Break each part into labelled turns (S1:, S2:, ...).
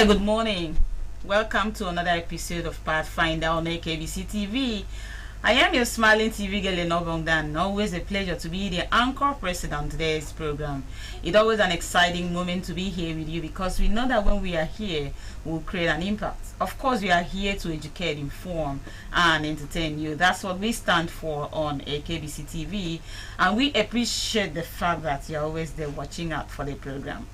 S1: Hi, good morning. Welcome to another episode of Pathfinder on AKBC TV. I am your smiling TV girl in Obongdan. Always a pleasure to be the anchor person on today's program. It's always an exciting moment to be here with you because we know that when we are here, we'll create an impact. Of course, we are here to educate, inform, and entertain you. That's what we stand for on AKBC TV, and we appreciate the fact that you're always there watching out for the program.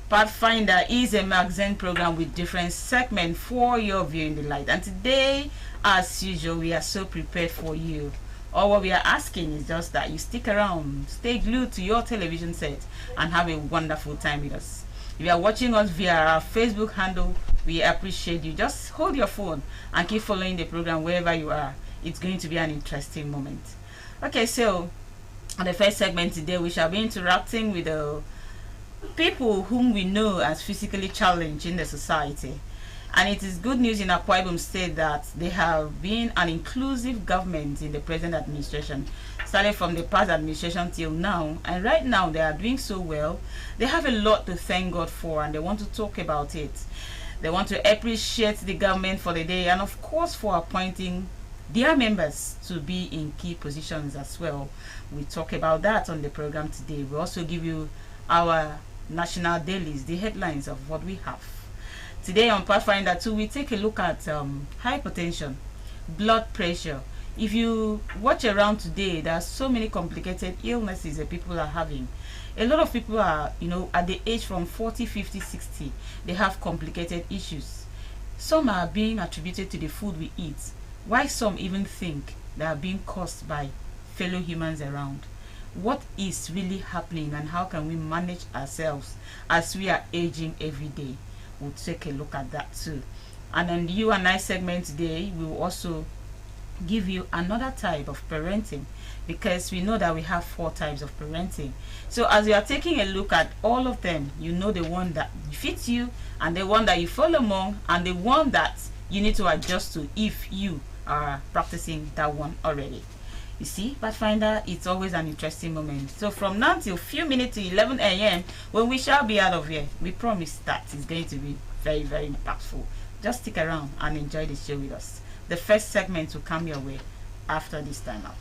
S1: Pathfinder is a magazine program with different segments for your viewing delight. And today, as usual, we are so prepared for you. All what we are asking is just that you stick around, stay glued to your television set, and have a wonderful time with us. If you are watching us via our Facebook handle, we appreciate you. Just hold your phone and keep following the program wherever you are. It's going to be an interesting moment. Okay, so on the first segment today, we shall be interacting with the people whom we know as physically challenged in the society. And it is good news in Akwa Ibom State that they have been an inclusive government in the present administration, starting from the past administration till now. And right now they are doing so well. They have a lot to thank God for, and they want to talk about it. They want to appreciate the government for the day, and of course for appointing their members to be in key positions as well. We talk about that on the program today. We also give you our national dailies, the headlines of what we have. Today on Pathfinder 2, we take a look at hypertension, blood pressure. If you watch around today, there are so many complicated illnesses that people are having. A lot of people are, at the age from 40, 50, 60, they have complicated issues. Some are being attributed to the food we eat, while some even think they are being caused by fellow humans around. What is really happening and how can we manage ourselves as we are aging every day? We'll take a look at that too. And then you and I segment today, we will also give you another type of parenting, because we know that we have 4 types of parenting. So as we are taking a look at all of them, you know the one that fits you, and the one that you follow among, and the one that you need to adjust to if you are practicing that one already. You see, Pathfinder, it's always an interesting moment. So from now till few minutes to 11 a.m. when we shall be out of here, we promise that it's going to be very, very impactful. Just stick around and enjoy the show with us. The first segment will come your way after this time out.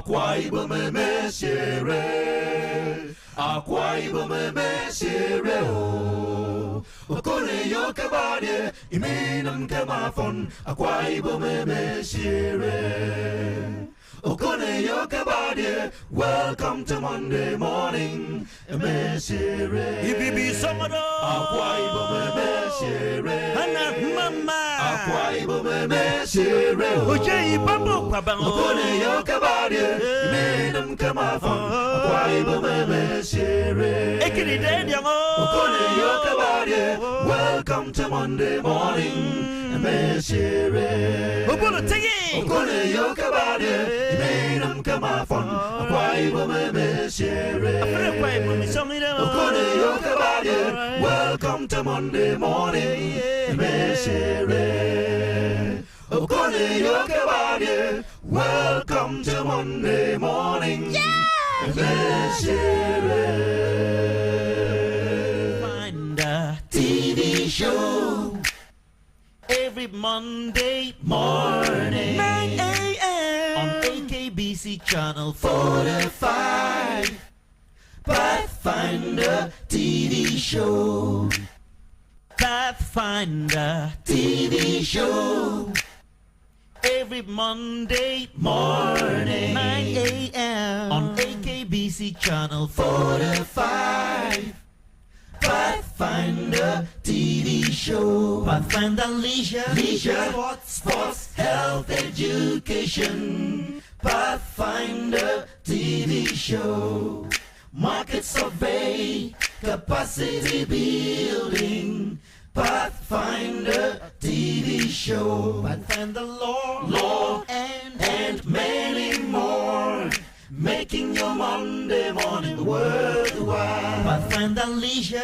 S2: Akwa Ibom emesiere, Akwa Ibom emesiere o. Okone yo kabade, iminam kamafon. Akwa Ibom emesiere. Okone yo kabade, welcome to Monday morning. Emesiere.
S3: Ibibi samado.
S2: Akwa Ibom emesiere.
S3: Hana mama.
S2: Akwa Ibom emesiere.
S3: Oje ibabo kwabang.
S2: Okone yo kabade, iminam kamafon. Akwa Ibom emesiere.
S3: Ekiri den yango.
S2: Okone yo kabade, welcome to Monday morning. Emesiere.
S3: Obono tegi.
S2: Okone yo kabade, iminam kamafon. Akwa Ibom emesiere.
S3: Afre kwa ibumi somira.
S2: Okone yo kabade, welcome to Monday morning. Emesiere. Okone yo kabade, welcome to Monday morning. Emesiere.
S3: Pathfinder
S2: TV show
S3: every Monday
S2: morning
S3: 9 a.m. on AKBC channel
S2: 45. Pathfinder TV show.
S3: Pathfinder
S2: TV show
S3: every Monday
S2: morning
S3: 9 a.m. on AKBC channel
S2: 45. Pathfinder TV show.
S3: Pathfinder Leisure,
S2: Sports, Health, Education. Pathfinder TV show. Market survey, capacity building. Pathfinder TV show.
S3: Pathfinder
S2: Law and many more. Making your Monday morning worthwhile.
S3: Pathfinder Leisure,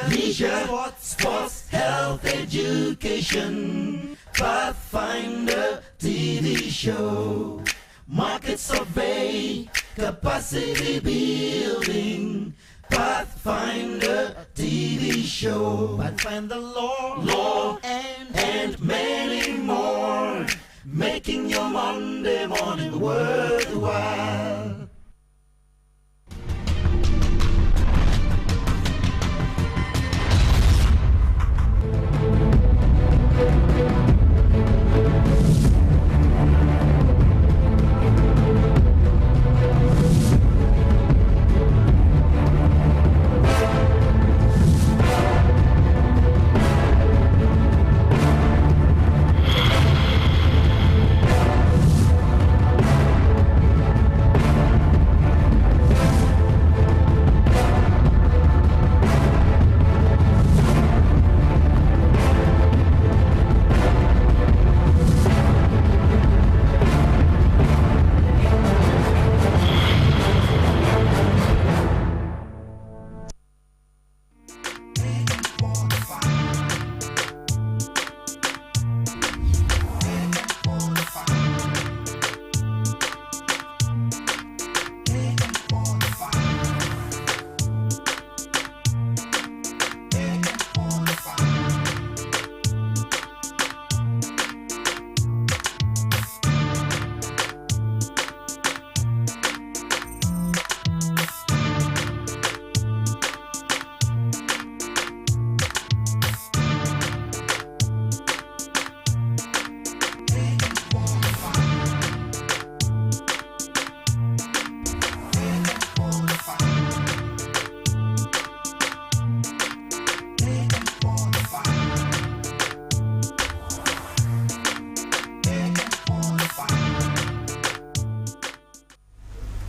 S2: Sports, Health, Education. Pathfinder TV show. Market survey, capacity building. Pathfinder TV show.
S3: Pathfinder
S2: Law and many more. Making your Monday morning worthwhile.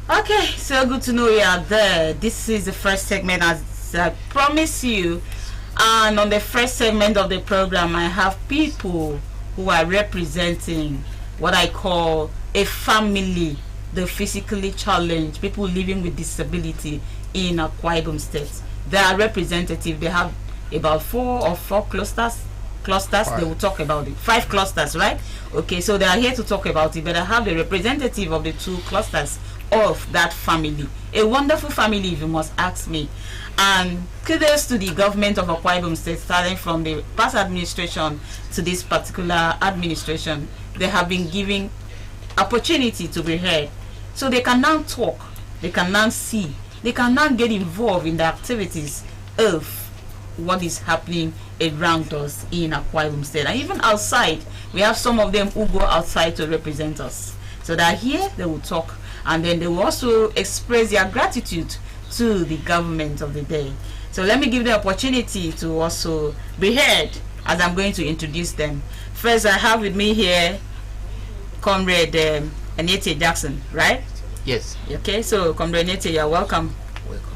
S1: Okay, so good to know you are there. This is the first segment, as I promised you. And on the first segment of the program, I have people who are representing what I call a family, the physically challenged, people living with disability in Akwa Ibom State. They are representative. They have about 4 or 4 clusters. They will talk about it. 5 clusters, right? Okay, so they are here to talk about it. But I have a representative of the 2 clusters of that family. A wonderful family, if you must ask me. And kudos to the government of Akwa Ibom State, starting from the past administration to this particular administration. They have been giving opportunity to be heard So they can now talk, they can now see, they can now get involved in the activities of what is happening around us in Akwa Ibom State. And even outside, we have some of them who go outside to represent us. So that here they will talk, and then they will also express their gratitude to the government of the day. So let me give the opportunity to also be heard as I'm going to introduce them. First, I have with me here Comrade Anete Jackson, right?
S4: Yes.
S1: Okay, so Comrade Anete, you're welcome.
S4: Welcome.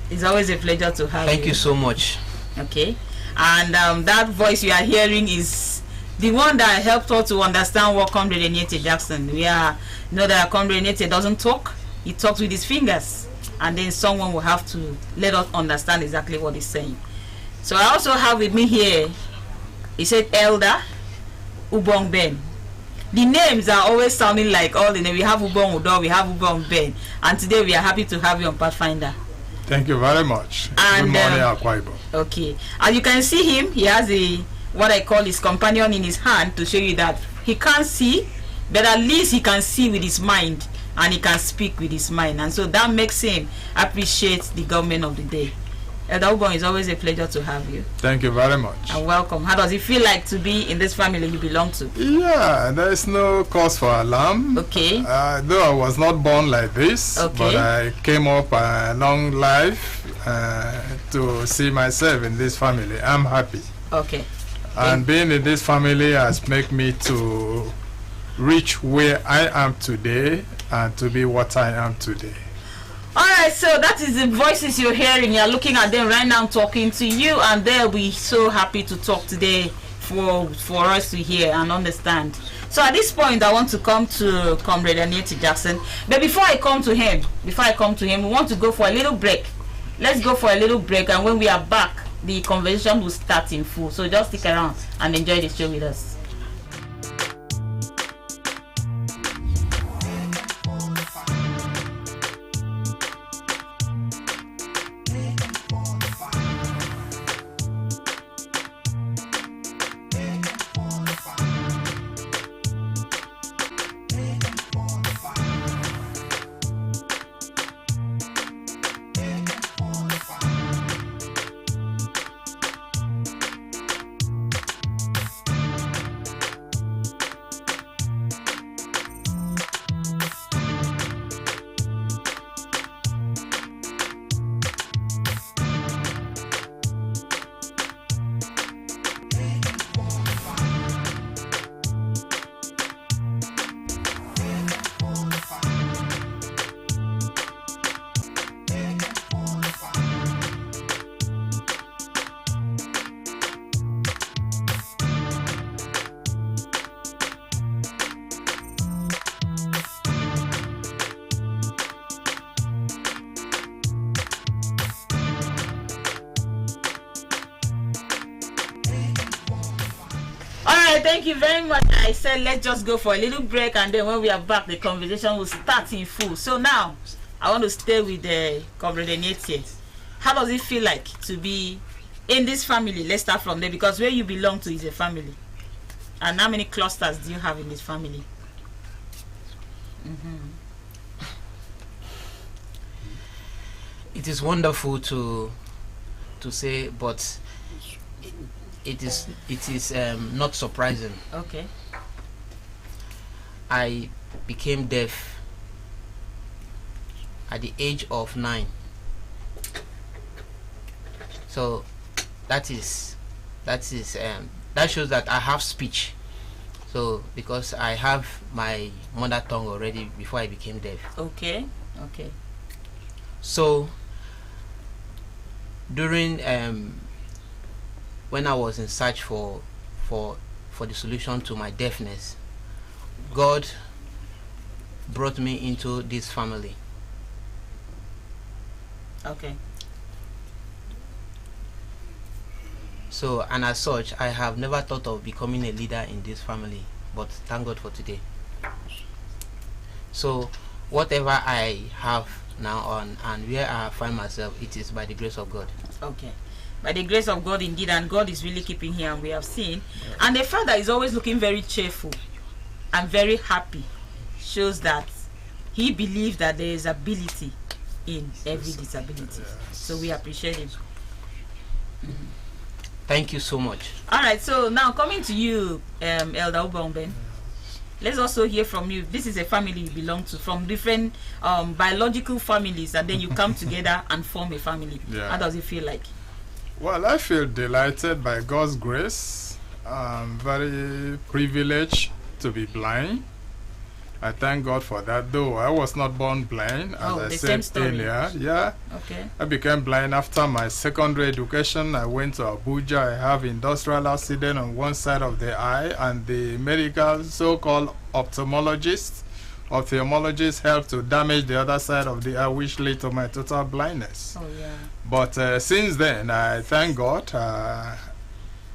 S1: It's always a pleasure to have you.
S4: Thank you so much.
S1: Okay, and that voice you are hearing is the one that helped us to understand what Comrade Anete Jackson. We are know that Comrade Anete doesn't talk; he talks with his fingers, and then someone will have to let us understand exactly what he's saying. So I also have with me here, he said Elder Ubong Ben. The names are always sounding like all the names. We have Ubong Udo, we have Ubong Ben, and today we are happy to have you on Pathfinder.
S5: Thank you very much.
S1: And,
S5: good morning, Akwa Ibom.
S1: Okay, as you can see him, he has what I call his companion in his hand to show you that he can't see, but at least he can see with his mind, and he can speak with his mind, and so that makes him appreciate the government of the day. Elder Ubong, it's always a pleasure to have you.
S5: Thank you very much.
S1: And welcome. How does it feel like to be in this family you belong to?
S5: Yeah, there is no cause for alarm.
S1: Okay.
S5: Though I was not born like this,
S1: Okay.
S5: but I came up a long life to see myself in this family. I'm happy.
S1: Okay.
S5: And being in this family has made me to reach where I am today and to be what I am today.
S1: Alright, so that is the voices you're hearing. You're looking at them right now talking to you, and they'll be so happy to talk today for us to hear and understand. So at this point, I want to come to Comrade Anete Jackson. But before I come to him, we want to go for a little break. Let's go for a little break, and when we are back, the conversation will start in full. So just stick around and enjoy the show with us. Thank you very much. I said let's just go for a little break, and then when we are back, the conversation will start in full. So now, I want to stay with the Comrade Anete. How does it feel like to be in this family? Let's start from there, because where you belong to is a family. And how many clusters do you have in this family?
S4: It is wonderful to say, but it is not surprising.
S1: Okay.
S4: I became deaf at the age of 9. So that shows that I have speech. So because I have my mother tongue already before I became deaf.
S1: Okay. Okay.
S4: So during when I was in search for the solution to my deafness, God brought me into this family.
S1: Okay.
S4: So, and as such, I have never thought of becoming a leader in this family, but thank God for today. So whatever I have now on and where I find myself, it is by the grace of God.
S1: Okay. By the grace of God indeed, and God is really keeping here, and we have seen. And the father is always looking very cheerful and very happy. Shows that he believed that there is ability in every disability. So we appreciate it.
S4: Thank you so much.
S1: All right, so now coming to you, Elder Ubongben. Let's also hear from you. This is a family you belong to, from different biological families, and then you come together and form a family. How does it feel like?
S5: Well, I feel delighted by God's grace. I'm very privileged to be blind. I thank God for that, though I was not born blind, as I said earlier. Yeah.
S1: Okay.
S5: I became blind after my secondary education. I went to Abuja. I have industrial accident on one side of the eye, and the medical so-called ophthalmologist helped to damage the other side of the eye, which led to my total blindness.
S1: Oh yeah.
S5: But since then, I thank God.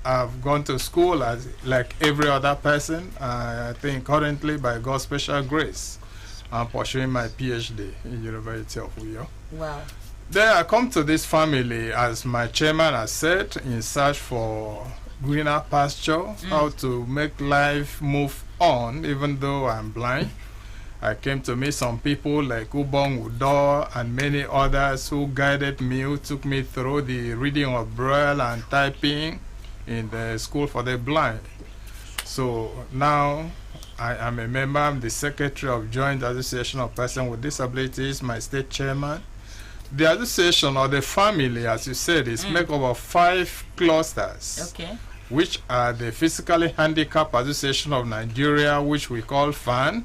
S5: I've gone to school as like every other person. I think currently, by God's special grace, I'm pursuing my PhD in University of Uyo.
S1: Wow.
S5: Then I come to this family, as my chairman has said, in search for greener pasture, how to make life move on, even though I'm blind. I came to meet some people like Ubong Udo and many others who guided me, who took me through the reading of Braille and typing in the school for the blind. So now I am a member. I'm the secretary of Joint Association of Persons with Disabilities, my state chairman. The association, or the family, as you said, is made up of 5 clusters, which are the Physically Handicapped Association of Nigeria, which we call FAN,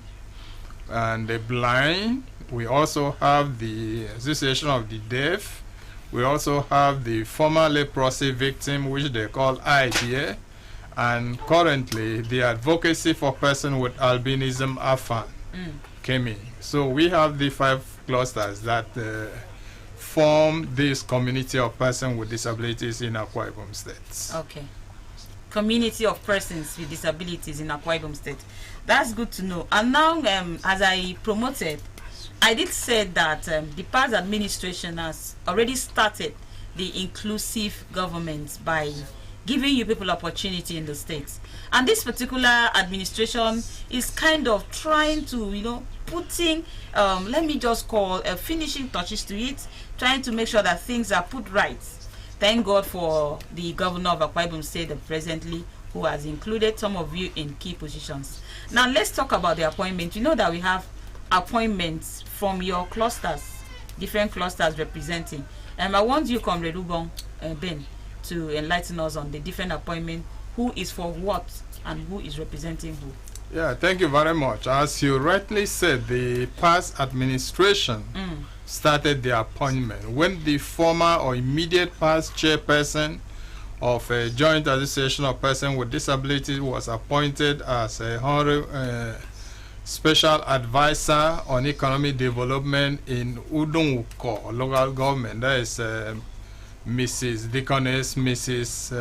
S5: and the blind. We also have the Association of the Deaf. We also have the former leprosy victim, which they call IDEA, and currently the Advocacy for Persons with Albinism AFAN came in. So we have the 5 clusters that form this community of persons with disabilities in Akwa Ibom State.
S1: Okay. Community of persons with disabilities in Akwa Ibom State. That's good to know. And now, as I promoted, I did say that the past administration has already started the inclusive government by giving you people opportunity in the states. And this particular administration is kind of trying to, putting, let me just call finishing touches to it, trying to make sure that things are put right. Thank God for the governor of Akwa Ibom State presently, who has included some of you in key positions. Now let's talk about the appointment. You know that we have appointments from your clusters, different clusters representing. I want you, Comrade Ubong Ben, to enlighten us on the different appointments, who is for what and who is representing who.
S5: Yeah, thank you very much. As you rightly said, the past administration started the appointment when the former or immediate past chairperson of a Joint Association of Persons with Disabilities was appointed as a special advisor on economic development in Udunwuko local government. That is Mrs. Deaconess, Mrs.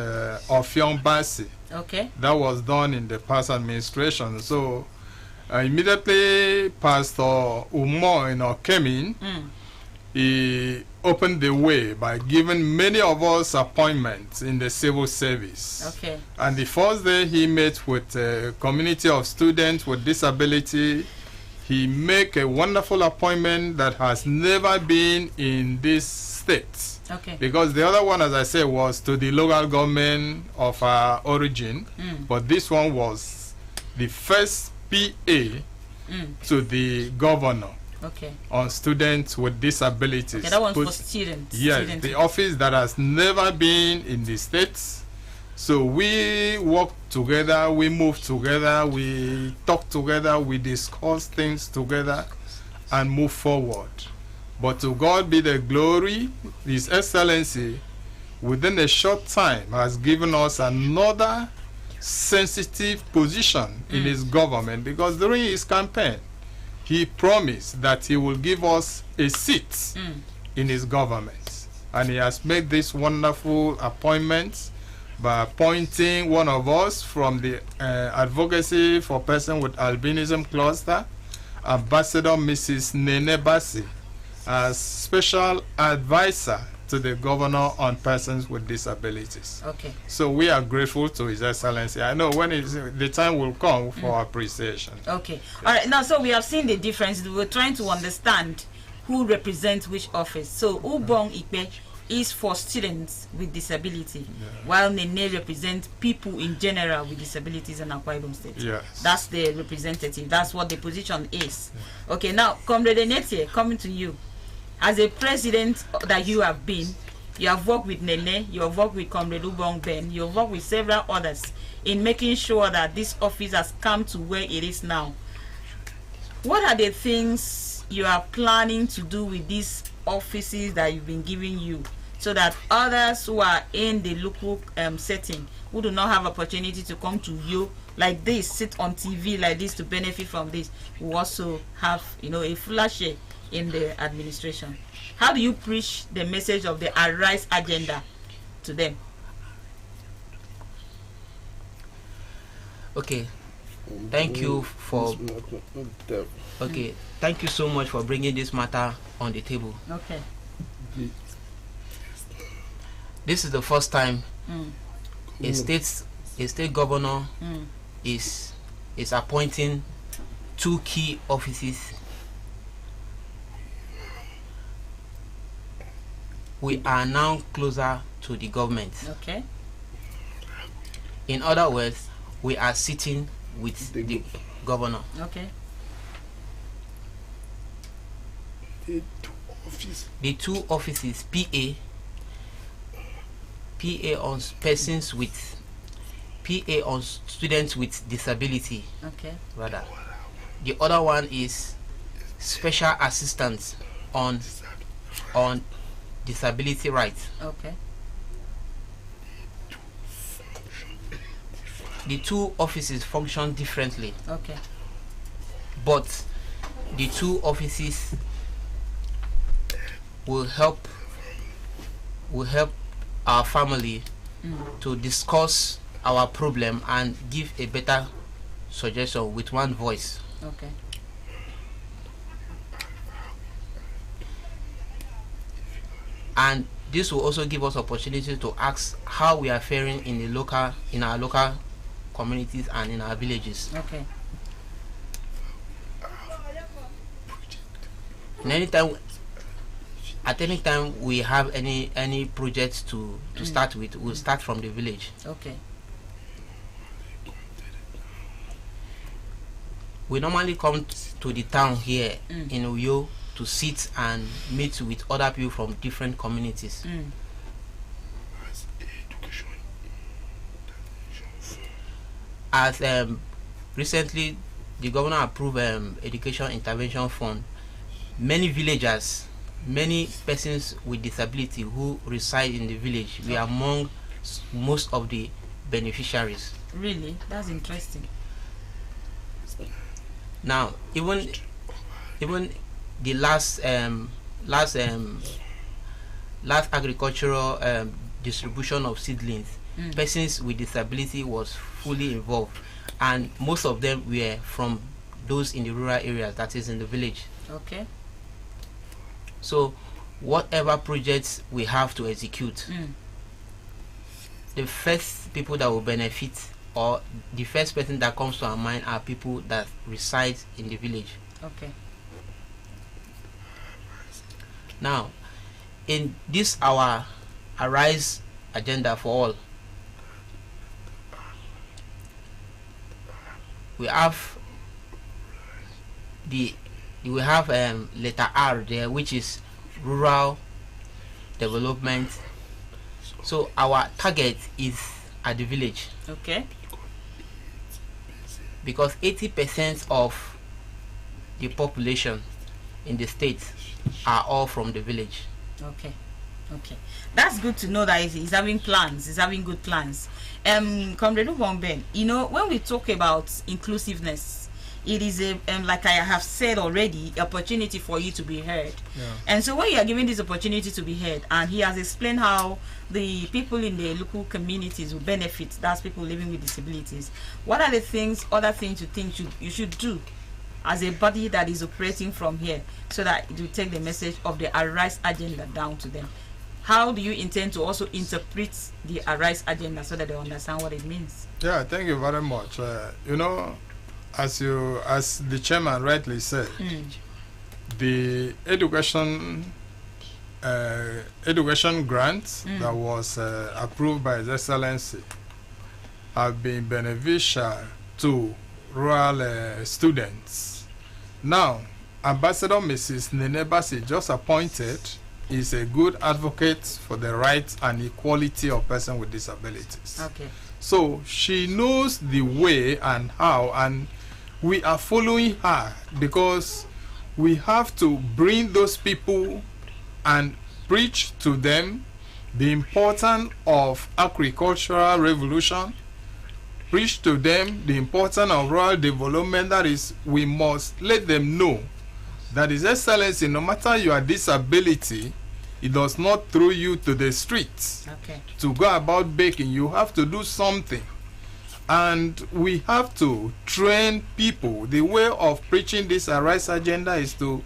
S5: Offion Basi.
S1: Okay.
S5: That was done in the past administration. So immediately Pastor Umo came in. He opened the way by giving many of us appointments in the civil service.
S1: Okay.
S5: And the first day he met with a community of students with disability, he made a wonderful appointment that has never been in this state.
S1: Okay.
S5: Because the other one, as I said, was to the local government of our origin, but this one was the first PA to the governor.
S1: Okay.
S5: On students with disabilities.
S1: Okay, that one's for students.
S5: Yes,
S1: students.
S5: the office that has never been in the States. So we work together, we move together, we talk together, we discuss things together and move forward. But to God be the glory. His Excellency, within a short time, has given us another sensitive position in his government, because during his campaign, he promised that he will give us a seat in his government. And he has made this wonderful appointment by appointing one of us from the Advocacy for Persons with Albinism Cluster, Ambassador Mrs. Nene Basi, as special advisor to the governor on persons with disabilities.
S1: Okay.
S5: So we are grateful to His Excellency. I know when the time will come for appreciation.
S1: Okay. All right. Now, so we have seen the difference. We're trying to understand who represents which office. So Ubong Ikpe is for students with disability, while Nene represents people in general with disabilities in Akwa Ibom State.
S5: Yes.
S1: That's the representative. That's what the position is. Okay. Now, Comrade Netie, coming to you. As a president that you have been, you have worked with Nene, you have worked with Comrade Ubong Ben, you have worked with several others in making sure that this office has come to where it is now. What are the things you are planning to do with these offices that you've been giving you, so that others who are in the local setting, who do not have opportunity to come to you like this, sit on TV like this to benefit from this, will also have, a fuller share in the administration? How do you preach the message of the Arise agenda to them?
S4: Okay, thank you so much for bringing this matter on the table.
S1: Okay.
S4: This is the first time a state governor is appointing 2 key offices. We are now closer to the government.
S1: Okay.
S4: In other words, we are sitting with the governor.
S1: Okay.
S4: The 2 offices, PA on persons with, PA on students with disability.
S1: Okay.
S4: Rather, the other one is special assistance on disability rights.
S1: Okay.
S4: The 2 offices function differently.
S1: Okay.
S4: But the 2 offices will help our family to discuss our problem and give a better suggestion with one voice.
S1: Okay.
S4: And this will also give us opportunity to ask how we are faring in our local communities and in our villages.
S1: Okay.
S4: And at any time we have any projects to start with, we'll start from the village.
S1: Okay.
S4: We normally come to the town here in Uyo to sit and meet with other people from different communities. As recently the governor approved education intervention fund, many villagers, many persons with disability who reside in the village, we are among most of the beneficiaries.
S1: Really? That's interesting.
S4: Now, even the last agricultural distribution of seedlings, persons with disability was fully involved, and most of them were from those in the rural areas, that is in the village.
S1: Okay.
S4: So whatever projects we have to execute, the first people that will benefit, or the first person that comes to our mind, are people that reside in the village.
S1: Okay.
S4: Now, in this our Arise agenda for all, we have letter R there, which is rural development. So our target is at the village.
S1: Okay.
S4: Because 80% of the population in the state are all from the village.
S1: Okay. Okay. That's good to know that he's having plans. He's having good plans. Comrade Ubong, when we talk about inclusiveness, it is like I have said already, opportunity for you to be heard.
S5: Yeah.
S1: And so when you are given this opportunity to be heard, and he has explained how the people in the local communities will benefit, that's people living with disabilities, what are the other things you think you should do as a body that is operating from here, so that it will take the message of the Arise agenda down to them? how do you intend to also interpret the Arise agenda so that they understand what it means?
S5: Yeah, thank you very much. You know, as the chairman rightly said, the education grant that was approved by His Excellency have been beneficial to rural students. Now, Ambassador Mrs. Nenebasi, just appointed, is a good advocate for the rights and equality of persons with disabilities.
S1: Okay.
S5: So she knows the way and how, and we are following her because we have to bring those people and preach to them the importance of agricultural revolution, preach to them the importance of rural development. That is, we must let them know that His Excellency, no matter your disability, it does not throw you to the streets to go about baking. You have to do something. And we have to train people. The way of preaching this Arise agenda is to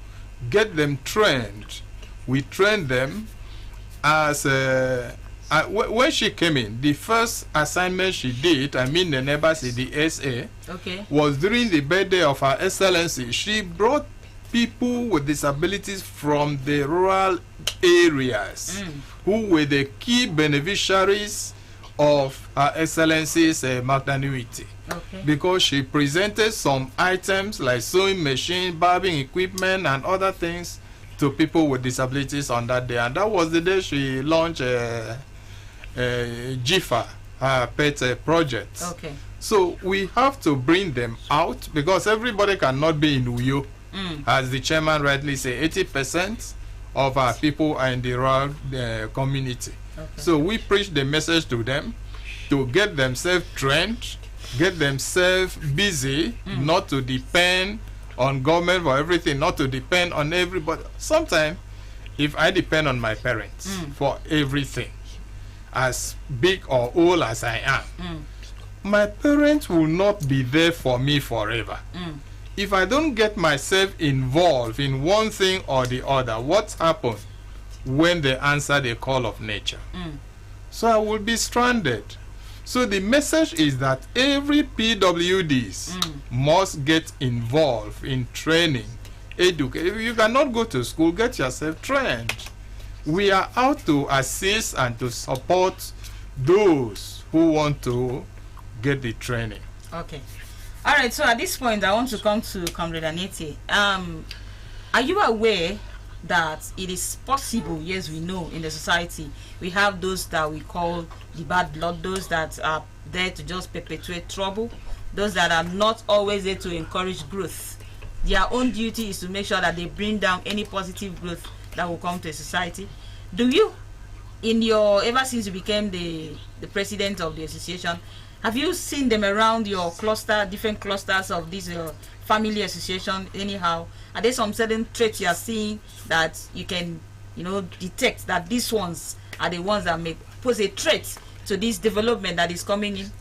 S5: get them trained. We train them as when she came in, the first assignment she did, I mean the Nebasi, the SA, was during the birthday of Her Excellency. She brought people with disabilities from the rural areas who were the key beneficiaries of Her Excellency's magnanimity. Because she presented some items like sewing machine, barbing equipment, and other things to people with disabilities on that day. And that was the day she launched GIFA, her pet project. So we have to bring them out because everybody cannot be in Uyo. As the chairman rightly said, 80% of our people are in the rural community. So we preach the message to them to get themselves trained, get themselves busy, not to depend on government for everything, not to depend on everybody. Sometimes, if I depend on my parents for everything, as big or old as I am, my parents will not be there for me forever. If I don't get myself involved in one thing or the other, what happens when they answer the call of nature? So I will be stranded. So the message is that every PWDs must get involved in training, educate. If you cannot go to school, get yourself trained. We are out to assist and to support those who want to get the training.
S1: All right, so at this point, I want to come to Comrade Anete. Are you aware that it is possible? Yes, we know in the society, we have those that we call the bad blood, those that are there to just perpetuate trouble, those that are not always there to encourage growth. Their own duty is to make sure that they bring down any positive growth that will come to a society. Do you, ever since you became the president of the association, have you seen them around your cluster, different clusters of this family association anyhow? Are there some certain traits you are seeing that you can, detect that these ones are the ones that may pose a threat to this development that is coming in?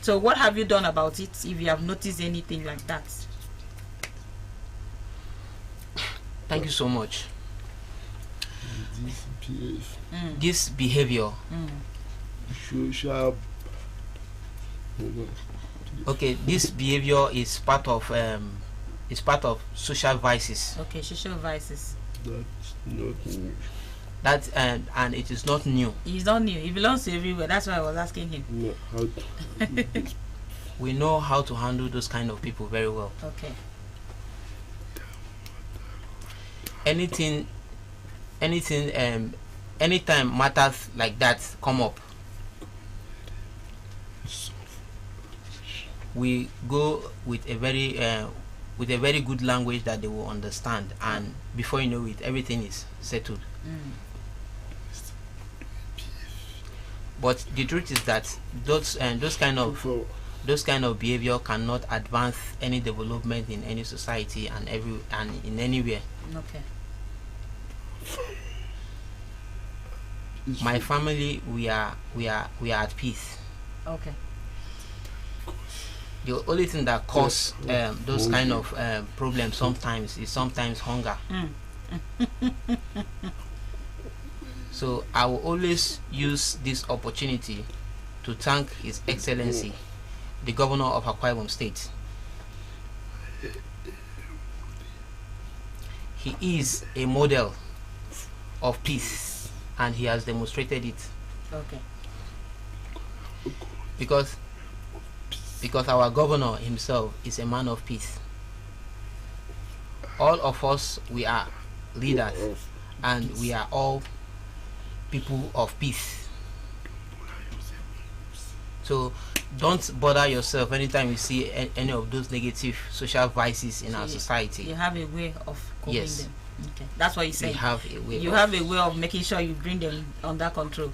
S1: So what have you done about it, if you have noticed anything like that?
S4: Thank you so much. This behavior. Okay, this behavior is part of social vices.
S1: Okay, social vices.
S6: That's not new.
S4: That and it is not new.
S1: It's not new. It belongs to everywhere. That's why I was asking him.
S6: No, how to
S4: We know how to handle those kind of people very well.
S1: Okay.
S4: Anything, anytime matters like that come up, we go with a very good language that they will understand, and before you know it, everything is settled. But the truth is that those kind of behavior cannot advance any development in any society and in anywhere.
S1: Okay.
S4: My family, we are at peace.
S1: Okay.
S4: The only thing that cause those kind of problems sometimes is hunger. So I will always use this opportunity to thank His Excellency, the Governor of Akwa Ibom State. He is a model of peace, and he has demonstrated it.
S1: Okay.
S4: Because our governor himself is a man of peace. All of us, we are leaders, and we are all people of peace. So don't bother yourself anytime you see any of those negative social vices in our society.
S1: You have a way of coping
S4: Yes.
S1: them. Okay, that's what you say.
S4: We have a way.
S1: You have a way of making sure you bring them under control.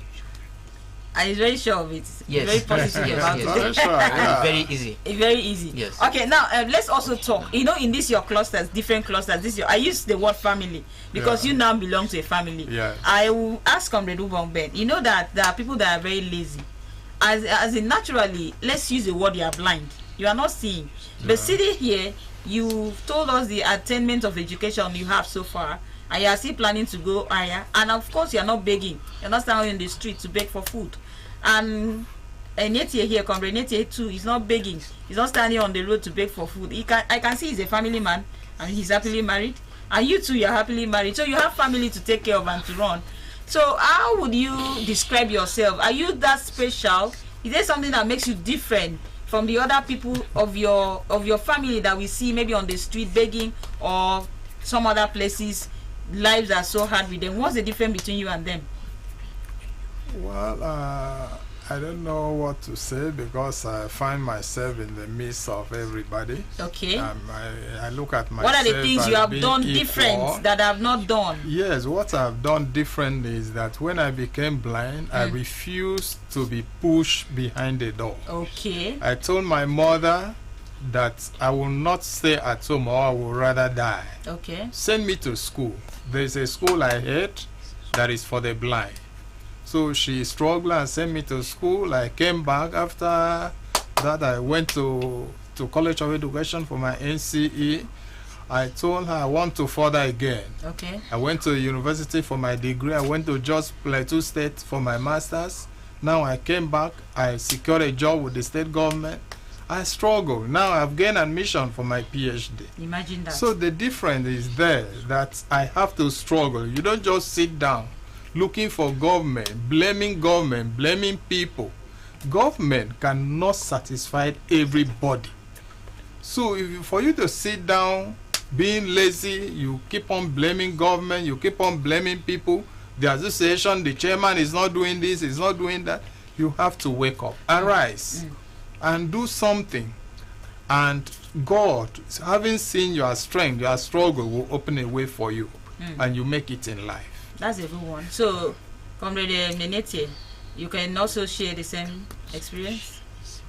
S1: I'm very sure of it.
S4: Yes.
S1: Very positive
S4: Yes,
S1: about
S4: yes.
S1: it.
S5: Very sure,
S4: And
S5: yeah.
S4: it's very easy.
S1: It's very easy.
S4: Yes.
S1: Okay, now let's also talk. You know, in this your clusters, different clusters. I use the word family because
S5: Yeah.
S1: you now belong to a family.
S5: Yes.
S1: I will ask Comrade Ubong. You know that there are people that are very lazy. As in naturally, let's use the word you are blind. You are not seeing. But sitting here, you told us the attainment of education you have so far, and you are still planning to go higher. And of course, you are not begging. You're not standing in the street to beg for food. And Netie here, Comrade Netie too, he's not begging. He's not standing on the road to beg for food. I can see he's a family man, and he's happily married. And you too, you're happily married. So you have family to take care of and to run. So how would you describe yourself? Are you that special? Is there something that makes you different from the other people of your family that we see maybe on the street begging or some other places? Lives are so hard with them. What's the difference between you and them?
S5: Well, I don't know what to say because I find myself in the midst of everybody.
S1: Okay.
S5: I look at myself.
S1: What are the things you
S5: as
S1: have
S5: being
S1: done
S5: equal.
S1: different that I have not done?
S5: Yes, what I've done different is that when I became blind, I refused to be pushed behind the door.
S1: Okay.
S5: I told my mother that I will not stay at home or I will rather die.
S1: Okay.
S5: Send me to school. There's a school I hate that is for the blind. So she struggled and sent me to school. I came back after that. I went to College of Education for my NCE. I told her I want to further again.
S1: Okay.
S5: I went to university for my degree. I went to Jos Plateau State for my master's. Now I came back. I secured a job with the state government. I struggle. Now I've gained admission for my PhD.
S1: Imagine that.
S5: So the difference is there that I have to struggle. You don't just sit down looking for government, blaming people. Government cannot satisfy everybody. So for you to sit down being lazy, you keep on blaming government, you keep on blaming people, the association, the chairman is not doing this, is not doing that. You have to wake up, arise, and do something. And God, having seen your strength, your struggle, will open a way for you, and you make it in life.
S1: That's a good one. So, Comrade Nenetie, you can also share the same experience.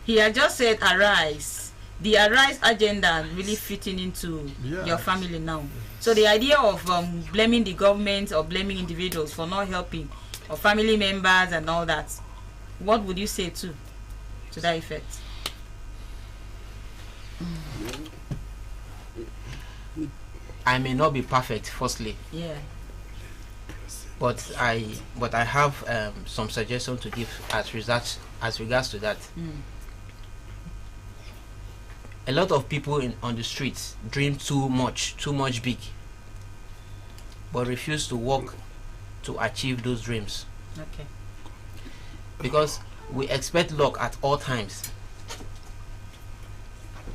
S1: He had just said arise. The arise agenda really fitting into your family now. So the idea of blaming the government or blaming individuals for not helping, or family members and all that, what would you say to that effect?
S4: I may not be perfect, firstly.
S1: Yeah.
S4: But I have some suggestions to give as regards to that. A lot of people on the streets dream too much big, but refuse to work to achieve those dreams.
S1: Okay.
S4: Because we expect luck at all times,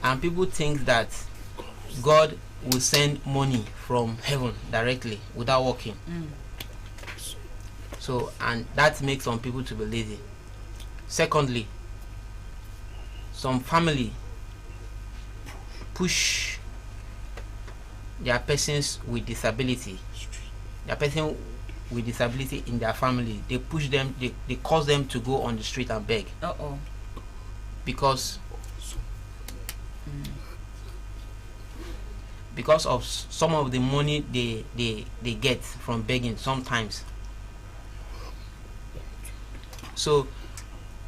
S4: and people think that God will send money from heaven directly without working. So, and that makes some people to be lazy. Secondly, some family push their persons with disability, in their family. They push them, they cause them to go on the street and beg. Because of some of the money they get from begging sometimes. So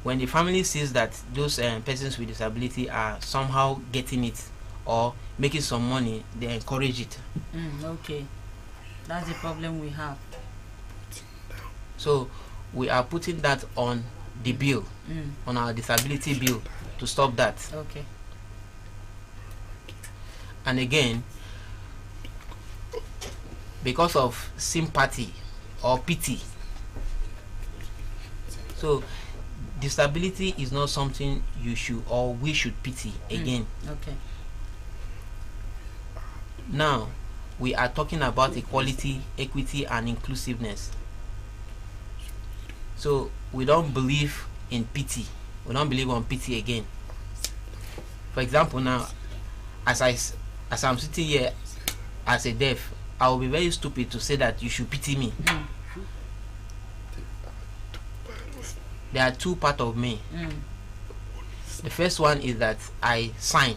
S4: when the family sees that those persons with disability are somehow getting it or making some money, they encourage it.
S1: Okay, that's the problem we have.
S4: So we are putting that on the bill, on our disability bill, to stop that.
S1: Okay.
S4: And again, because of sympathy or pity. So disability is not something you should or we should pity again.
S1: Okay.
S4: Now we are talking about equality, equity and inclusiveness. So we don't believe in pity. We don't believe on pity again. For example, now as I'm sitting here as a deaf, I will be very stupid to say that you should pity me. There are two parts of me. The first one is that I sign.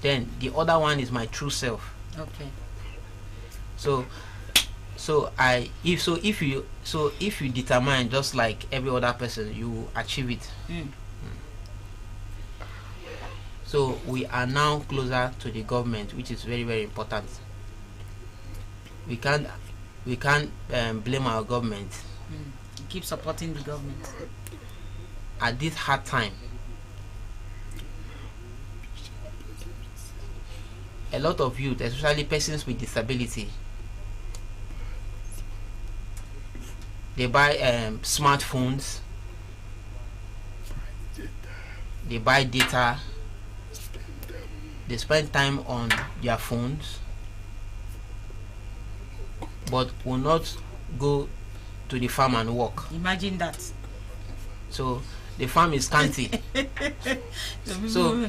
S4: Then the other one is my true self.
S1: Okay.
S4: So if you determine just like every other person, you will achieve it. So we are now closer to the government, which is very, very important. We can't blame our government.
S1: Keep supporting the government
S4: At this hard time. A lot of youth, especially persons with disability, they buy smartphones, they buy data, they spend time on their phones, but will not go to the farm and work.
S1: Imagine that.
S4: So the farm is scanty. So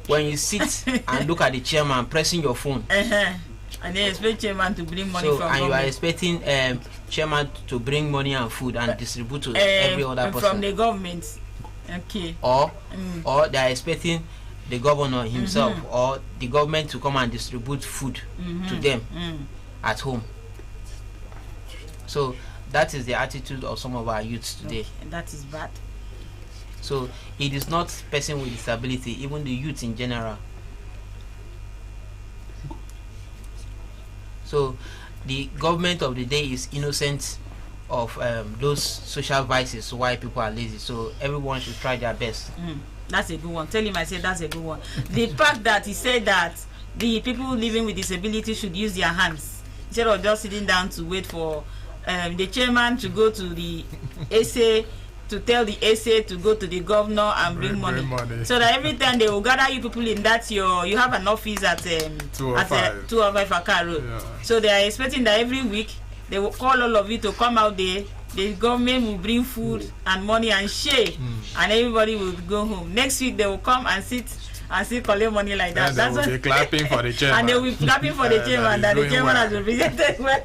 S4: when you sit and look at the chairman pressing your phone,
S1: and they expect chairman to bring money
S4: so
S1: from
S4: and you are
S1: government.
S4: expecting chairman to bring money and food and distribute to every other person
S1: from the government. Okay.
S4: or they are expecting the governor himself or the government to come and distribute food to them at home. So that is the attitude of some of our youths today.
S1: And that is bad.
S4: So it is not person with disability, even the youth in general. So the government of the day is innocent of those social vices why people are lazy. So everyone should try their best.
S1: That's a good one. Tell him I said that's a good one. The fact that he said that the people living with disability should use their hands instead of just sitting down to wait for the chairman to go to the SA to tell the SA to go to the governor and bring money. So that every time they will gather you people in that you have an office at 205 Accra Road.
S5: Yeah.
S1: So they are expecting that every week they will call all of you to come out there. The government will bring food and money and share, and everybody will go home. Next week they will come and sit and still collect money like that.
S5: That's they will be clapping for the chairman.
S1: And they will be clapping for the chairman that the chairman has represented well.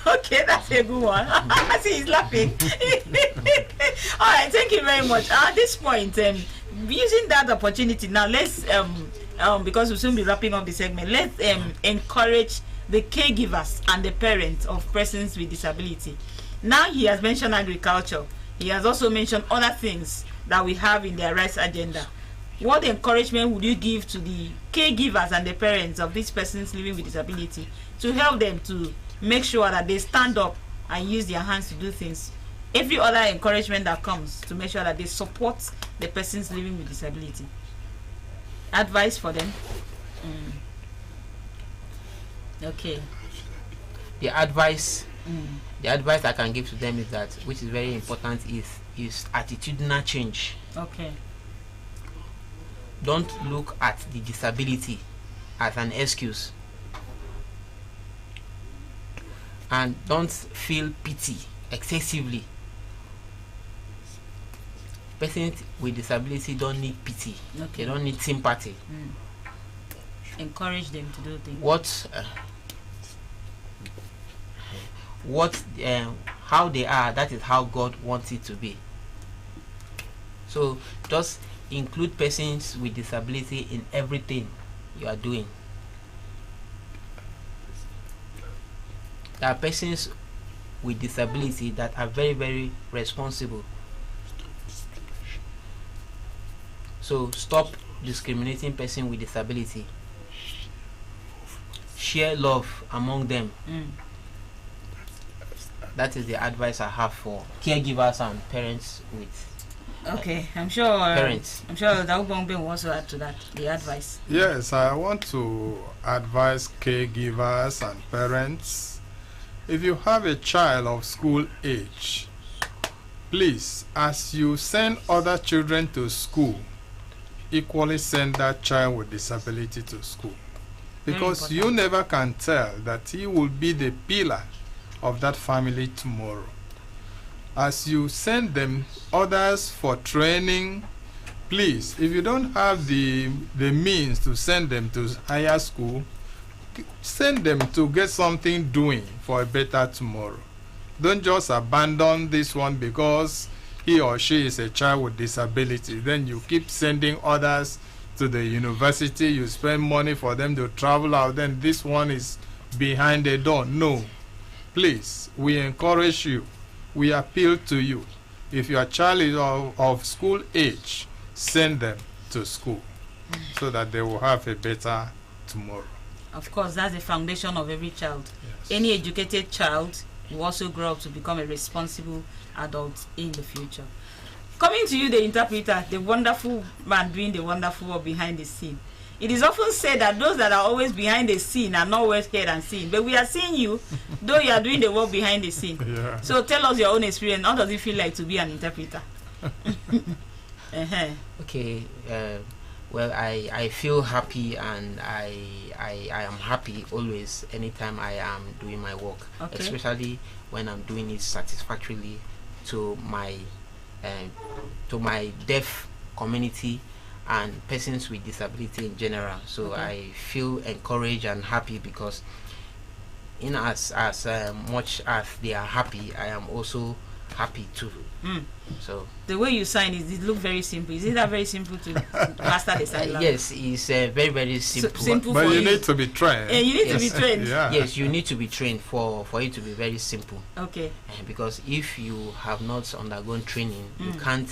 S1: Okay, that's a good one. I see he's laughing. All right, thank you very much. At this point, using that opportunity now, let's because we'll soon be wrapping up the segment. Let's encourage the caregivers and the parents of persons with disability. Now he has mentioned agriculture. He has also mentioned other things that we have in their rights agenda. What encouragement would you give to the caregivers and the parents of these persons living with disability to help them to make sure that they stand up and use their hands to do things? Every other encouragement that comes to make sure that they support the persons living with disability. Advice for them? Okay.
S4: The advice I can give to them is that, which is very important, is attitudinal change.
S1: Okay.
S4: Don't look at the disability as an excuse, and don't feel pity excessively. Persons with disability don't need pity.
S1: Okay.
S4: They don't need sympathy.
S1: Encourage them to do things.
S4: How they are, that is how God wants it to be. So just include persons with disability in everything you are doing. There are persons with disability that are very, very responsible. So stop discriminating persons with disability. Share love among them. that is the advice I have for caregivers and parents with
S1: Okay, I'm sure.
S4: parents.
S1: I'm sure that Ubongbe wants to add to that. The advice.
S5: Yes, I want to advise caregivers and parents. If you have a child of school age, please, as you send other children to school, equally send that child with disability to school. Because you never can tell that he will be the pillar of that family tomorrow. As you send them others for training, please, if you don't have the means to send them to higher school, send them to get something doing for a better tomorrow. Don't just abandon this one because he or she is a child with disability. Then you keep sending others to the university, you spend money for them to travel out, then this one is behind the door. No. Please, we encourage you. We appeal to you. If your child is of school age, send them to school so that they will have a better tomorrow.
S1: Of course, that's the foundation of every child.
S5: Yes.
S1: Any educated child will also grow up to become a responsible adult in the future. Coming to you, the interpreter, the wonderful man doing the wonderful work behind the scene. It is often said that those that are always behind the scene are not always heard and seen. But we are seeing you, though you are doing the work behind the scene.
S5: Yeah.
S1: So tell us your own experience. How does it feel like to be an interpreter?
S4: Okay, well, I feel happy, and I am happy always anytime I am doing my work,
S1: Okay.
S4: especially when I'm doing it satisfactorily to my deaf community and persons with disability in general. So
S1: Okay.
S4: I feel encouraged and happy because in as much as they are happy, I am also happy too. So
S1: The way you sign it look very simple. Is it that very simple to master the sign language?
S4: yes, it's very, very simple.
S1: simple
S5: But
S1: for
S5: you
S1: you.
S5: need to be trained.
S1: And you need to be
S4: Yes.
S1: trained.
S5: Yeah.
S4: Yes, you need to be trained for it to be very simple.
S1: Okay.
S4: Because if you have not undergone training, you can't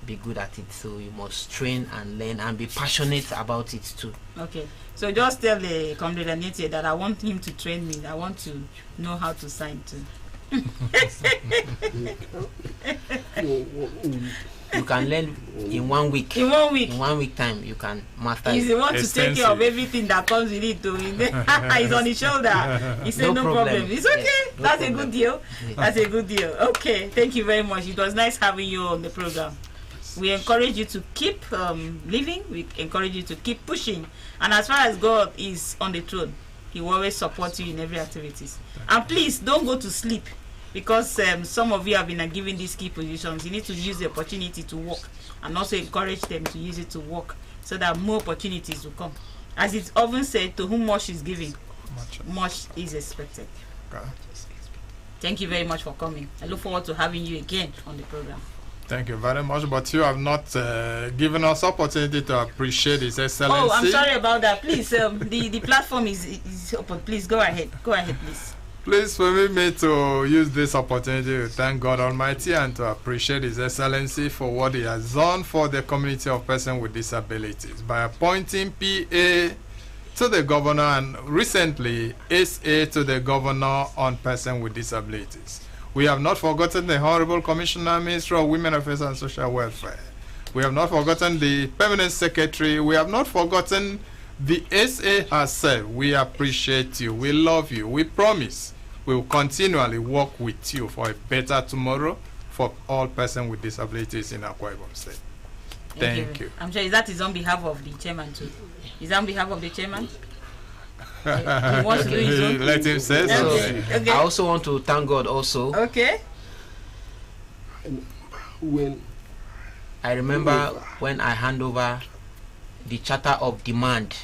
S4: be good at it. So you must train and learn and be passionate about it too.
S1: Okay. So just tell the comrade that I want him to train me. I want to know how to sign too.
S4: You can learn in 1 week.
S1: In 1 week.
S4: In 1 week time, you can master
S1: He's
S4: it.
S1: the one to take care of
S5: Extensive.
S1: everything that comes with it. Too. He's on his shoulder. He said
S4: No
S1: no
S4: problem.
S1: problem. It's okay.
S4: Yes, no
S1: That's a
S4: problem.
S1: good deal.
S4: Yeah.
S1: That's a good deal. Okay. Thank you very much. It was nice having you on the program. We encourage you to keep living. We encourage you to keep pushing. And as far as God is on the throne, He will always support you in every activities. And please don't go to sleep, because some of you have been given these key positions. You need to use the opportunity to work, and also encourage them to use it to work, so that more opportunities will come. As it's often said, to whom much is given, much is expected.
S5: Okay.
S1: Thank you very much for coming. I look forward to having you again on the program.
S5: Thank you very much, but you have not given us opportunity to appreciate His Excellency.
S1: Oh, I'm sorry about that. Please, the platform is open. Please go ahead. Go ahead, please.
S5: Please permit me to use this opportunity to thank God Almighty and to appreciate His Excellency for what He has done for the community of persons with disabilities by appointing PA to the governor and recently SA to the governor on persons with disabilities. We have not forgotten the Honorable Commissioner, Minister of Women Affairs and Social Welfare. We have not forgotten the Permanent Secretary. We have not forgotten the SA herself. We appreciate you. We love you. We promise we will continually work with you for a better tomorrow for all persons with disabilities in Akwa Ibom State. Thank you.
S1: I'm sure that is on behalf of the chairman too. Is that on behalf of the chairman? He wants to do his own.
S5: Let him say
S4: So,
S5: something.
S1: Okay.
S4: I also want to thank God also.
S1: Okay.
S6: When
S4: I remember when I hand over the charter of demand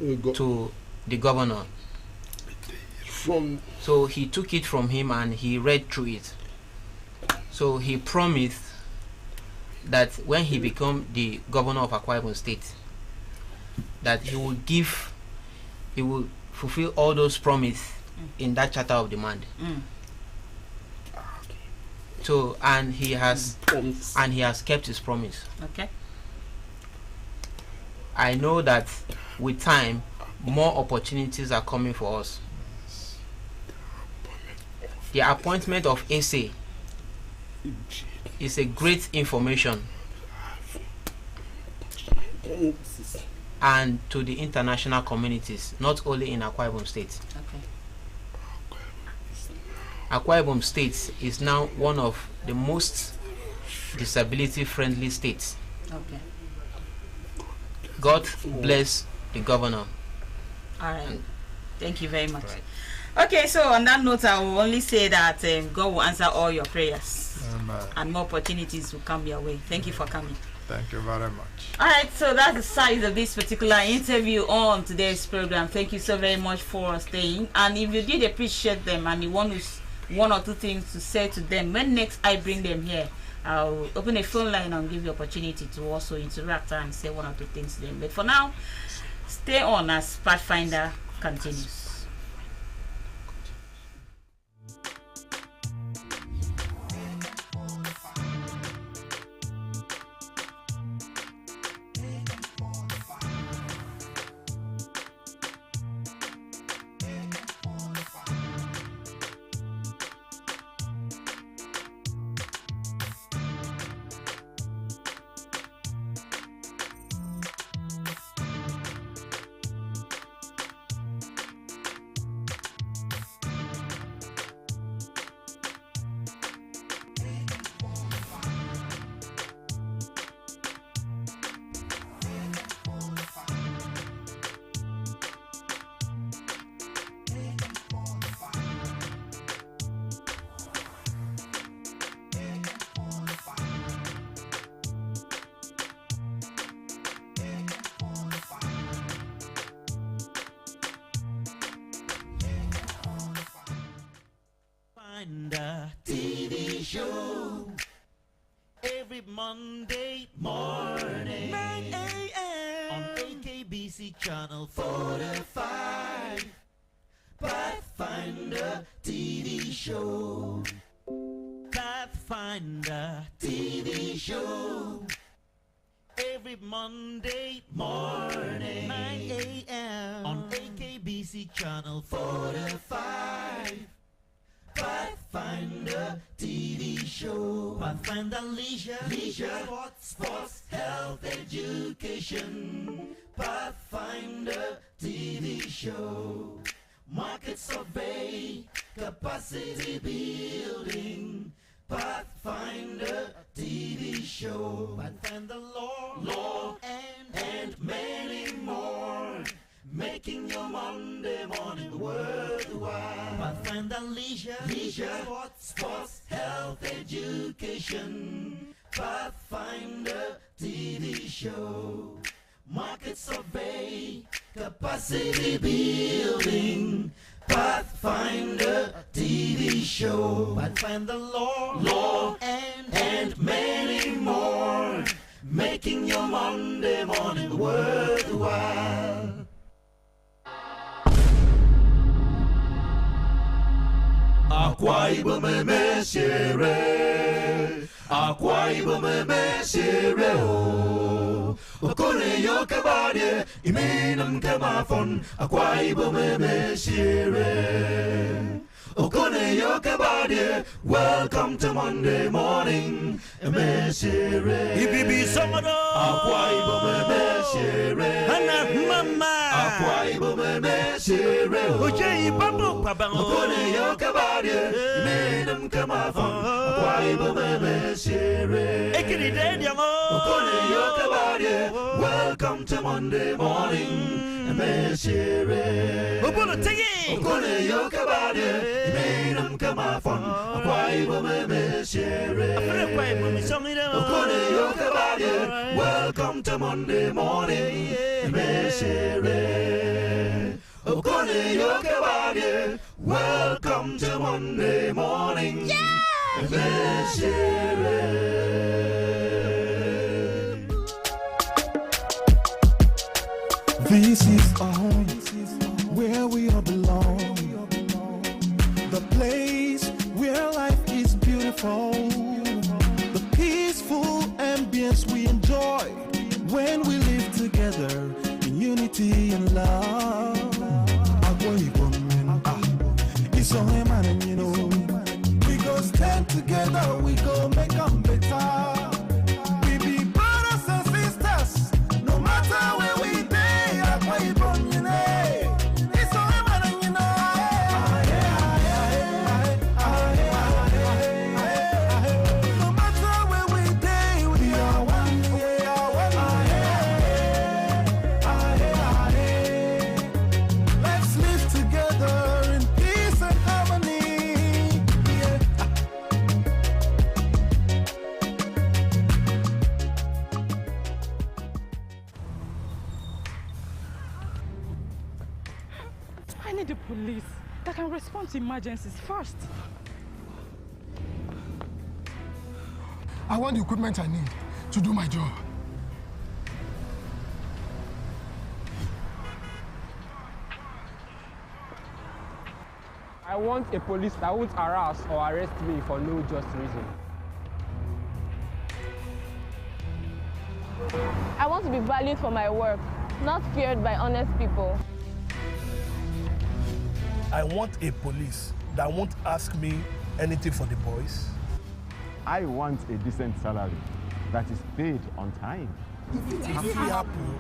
S6: we got
S4: to the governor.
S6: from
S4: So he took it from him and he read through it. So he promised that when he become the governor of Akwa Ibom State, that he will fulfill all those promises in that charter of demand. So and he has kept his promise.
S1: Okay.
S4: I know that with time more opportunities are coming for us. The appointment of SA is a great information and to the international communities, not only in Akwa Ibom State.
S1: Okay.
S4: Akwa Ibom State is now one of the most disability-friendly states.
S1: Okay.
S4: God bless the governor.
S1: All right. Thank you very much. Okay, so on that note, I will only say that God will answer all your prayers.
S5: Amen.
S1: And more opportunities will come your way. Thank you for coming.
S5: Thank you very much.
S1: All right, so that's the size of this particular interview on today's program. Thank you so very much for staying. And if you did appreciate them and you want one or two things to say to them, when next I bring them here, I'll open a phone line and give you opportunity to also interact and say one or two things to them. But for now, stay on as Pathfinder continues.
S3: Pathfinder TV show every Monday morning 9 a.m. on AKBC channel 45. Pathfinder TV show. Pathfinder TV show every Monday morning 9 a.m. on AKBC channel 45. Pathfinder TV show. Pathfinder leisure, sports, health, education. Pathfinder TV show. Market survey, capacity building. Pathfinder TV show. Pathfinder law, and many more. Making your Monday morning worthwhile. Pathfinder leisure, sports, health, education. Pathfinder TV show. Market survey, capacity building. Pathfinder TV show. Pathfinder law, and many more. Making your Monday morning worthwhile.
S2: Akwa Ibom emesiere, Akwa Ibom emesiere o. Okone yo kabade, iminam kamafon. Akwa Ibom emesiere. Okone yo kabade, welcome to Monday morning. Emesiere.
S3: Ibibi somodo.
S2: Akwa Ibom emesiere.
S3: Hana mama.
S2: Akwa Ibom emesiere o.
S3: Oje ibabu pabang.
S2: Okone yo kabade, iminam kamafon. Akwa Ibom emesiere.
S3: Ekiri de diamo.
S2: Okone yo kabade, welcome to Monday morning. Emesiere.
S3: Obono tegi.
S2: Okone yo kabade, iminam kamafon. Akwa Ibom emesiere.
S3: Afre kwa ibomi somire.
S2: Okone yo kabade, welcome to Monday morning. Emesiere. Okone yo kabade, welcome to Monday morning. Emesiere.
S7: This is home, where we all belong. The place where life is beautiful. The peaceful ambience we enjoy when we live together in unity and love. Akwa Ibom, it's only man, you know.
S8: I need the police that can respond to emergencies first.
S9: I want the equipment I need to do my job.
S10: I want a police that won't harass or arrest me for no just reason.
S11: I want to be valued for my work, not feared by honest people.
S12: I want a police that won't ask me anything for the boys.
S13: I want a decent salary that is paid on time.
S12: If it happen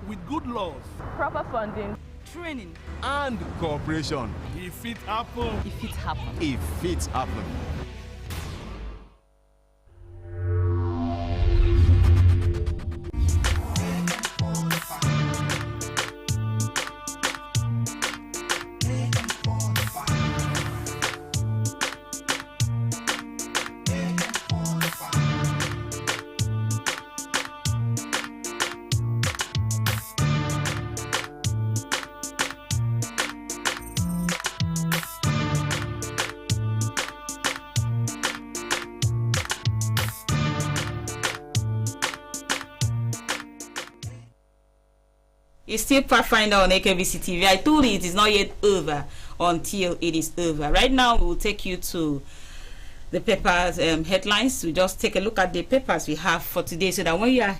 S12: with good laws,
S11: Proper funding,
S8: training,
S13: and cooperation.
S12: if it happen,
S8: if it happens.
S13: If it happen.
S1: It's still Pathfinder on AKBC TV. I told you it is not yet over until it is over. Right now, we will take you to the papers headlines. We just take a look at the papers we have for today, so that when you are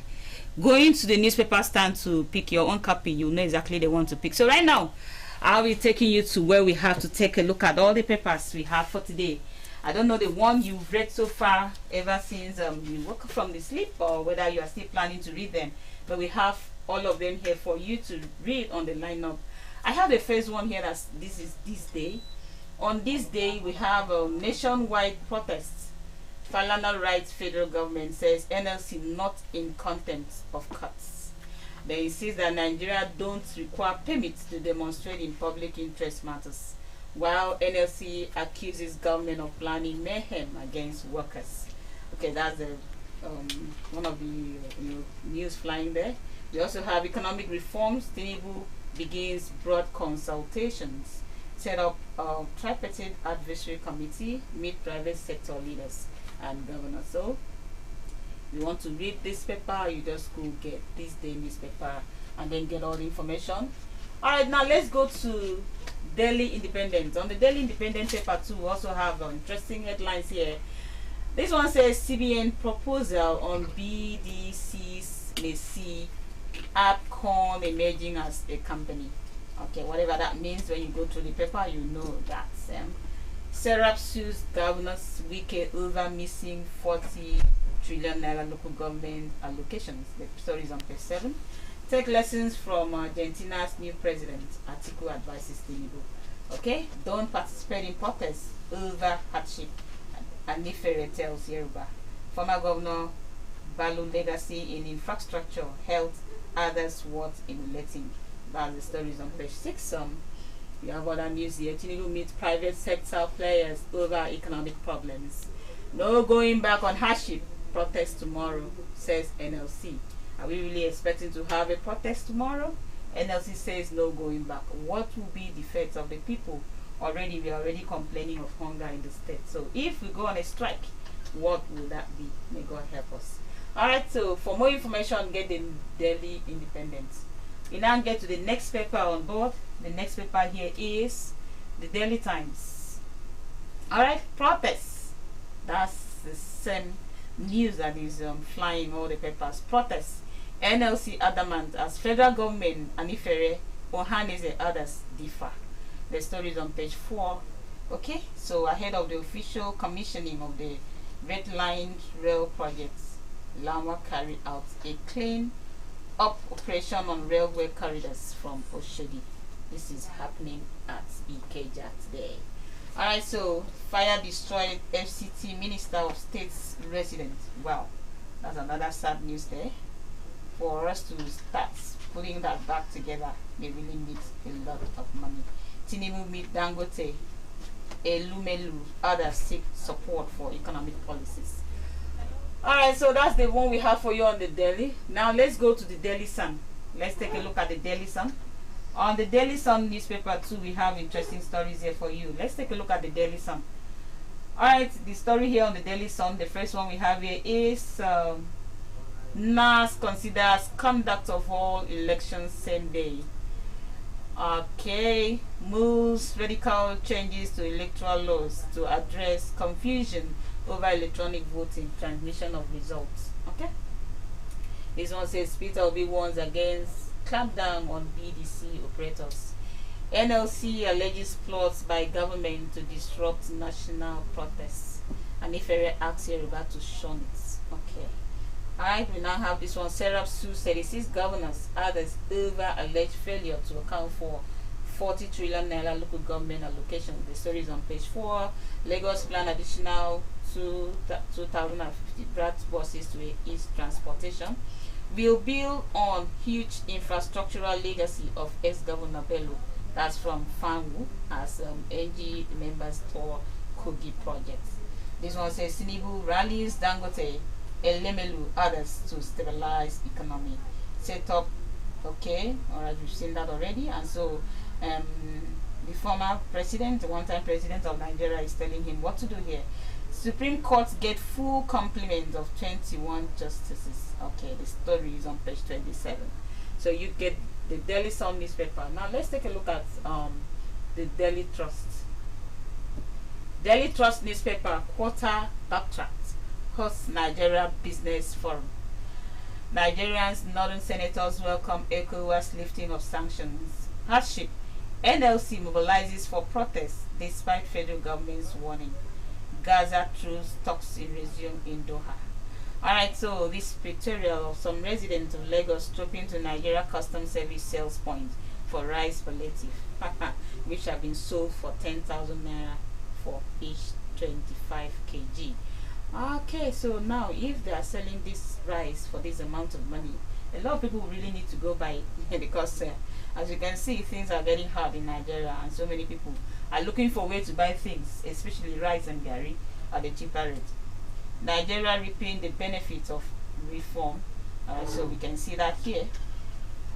S1: going to the newspaper stand to pick your own copy, you know exactly the one to pick. So right now, I'll be taking you to where we have to take a look at all the papers we have for today. I don't know the one you've read so far ever since you woke up from the sleep, or whether you are still planning to read them, but we have all of them here for you to read on the lineup. I have the first one here. That's this day. On this day, we have nationwide protests. Falana writes federal government says NLC not in contempt of cuts. Then it says that Nigeria don't require permits to demonstrate in public interest matters, while NLC accuses government of planning mayhem against workers. Okay, that's the one of the news flying there. We also have economic reforms. Tinubu begins broad consultations. Set up a tripartite advisory committee, meet private sector leaders and governors. So, you want to read this paper, you just go get this day newspaper and then get all the information. Alright, now let's go to Daily Independent. On the Daily Independent paper too, we also have interesting headlines here. This one says CBN proposal on BDC's may see Appcon emerging as a company. Okay, whatever that means, when you go through the paper, you know that. Serap sues governors Wike over missing 40 trillion naira local government allocations. The story is on page 7. Take lessons from Argentina's new president. Atiku advises Tinubu. Okay, don't participate in protests over hardship. Anifere tells Yoruba. Former Governor Balu legacy in infrastructure, health, others worth emulating. That's the stories on page 6. We have other news here. Tinubu meets private sector players over economic problems. No going back on hardship. Protest tomorrow, says NLC. Are we really expecting to have a protest tomorrow? NLC says no going back. What will be the fate of the people? We are already complaining of hunger in the state. So if we go on a strike, what will that be? May God help us. Alright, so for more information, get the Daily Independent. We now get to the next paper on board. The next paper here is the Daily Times. Alright, protests. That's the same news that is flying all the papers. Protests. NLC adamant as federal government and Ifere, Ohanes and others differ. The story is on page 4. Okay, so ahead of the official commissioning of the Red Line Rail project, Lama carried out a clean up operation on railway corridors from Oshodi. This is happening at Ikeja today. Alright, so fire destroyed FCT Minister of State's resident. Wow, that's another sad news there. For us to start putting that back together, they really need a lot of money. Tinubu meet Dangote, Elumelu, others seek support for economic policies. Alright, so that's the one we have for you on the Daily. Now let's go to the Daily Sun. Let's take a look at the Daily Sun. On the Daily Sun newspaper too, we have interesting stories here for you. Let's take a look at the Daily Sun. Alright, the story here on the Daily Sun, the first one we have here is NAS considers conduct of all elections same day. Okay, moves radical changes to electoral laws to address confusion over electronic voting, transmission of results. Okay, this one says Peter Obi warns against clampdown on BDC operators. NLC alleges plots by government to disrupt national protests. And Ifere asks Yoruba to shun it. Okay. Alright, we now have this one. Serap sues 36 governors, others over alleged failure to account for 40 trillion naira local government allocation. The story is on page 4. Lagos plan additional 2,050 BRAT buses to ease transportation. Will build on huge infrastructural legacy of ex-governor Bello. That's from Fangu as NG members for Kogi projects. This one says Sinibu rallies Dangote, Elemelu, others to stabilize economy. Set up, okay, alright, we've seen that already. And so the former president, the one-time president of Nigeria, is telling him what to do here. Supreme Court get full complement of 21 justices. Okay, the story is on page 27. So you get the Daily Sun newspaper. Now let's take a look at the Daily Trust. Daily Trust newspaper, quarter backtracked, hosts Nigeria Business Forum. Nigerians, northern senators welcome ECOWAS lifting of sanctions. Hardship. NLC mobilizes for protests despite federal government's warning. Gaza truce talks in resume in Doha. Alright, so this pictorial of some residents of Lagos trooping to Nigeria Customs Service sales point for rice palliative, which have been sold for 10,000 naira for each 25 kg. Okay, so now if they are selling this rice for this amount of money, a lot of people really need to go buy it because as you can see, things are getting hard in Nigeria and so many people are looking for ways to buy things, especially rice and gari at a cheaper rate. Nigeria reaping the benefits of reform. So we can see that here.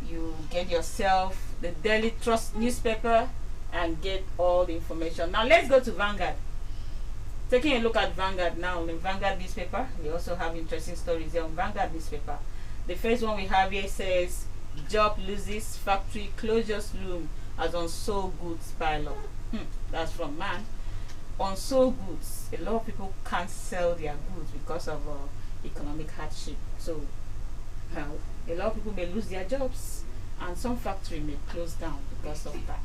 S1: You get yourself the Daily Trust newspaper and get all the information. Now let's go to Vanguard. Taking a look at Vanguard now, in Vanguard newspaper, we also have interesting stories here on Vanguard newspaper. The first one we have here says, job loses, factory closures loom as unsold goods pile up. That's from Man. Unsold goods, a lot of people can't sell their goods because of economic hardship. So a lot of people may lose their jobs and some factory may close down because of that.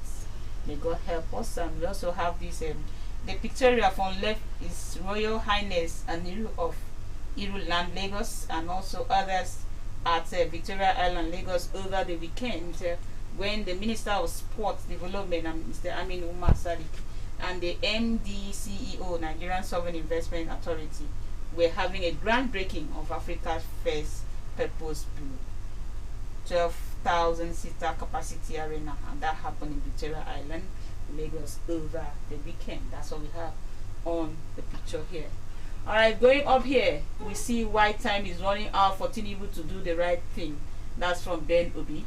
S1: May God help us. And we also have this the pictorial from left is Royal Highness Aniru of Iru Land, Lagos, and also others at Victoria Island, Lagos over the weekend when the Minister of Sports Development, Mr. Amin Umar Sadiq, and the MDCEO, Nigerian Sovereign Investment Authority, were having a groundbreaking of Africa's first purpose built 12,000 seater capacity arena, and that happened in Victoria Island, Lagos over the weekend. That's what we have on the picture here. Alright, going up here, we see why time is running out for Tinubu to do the right thing. That's from Ben Obi.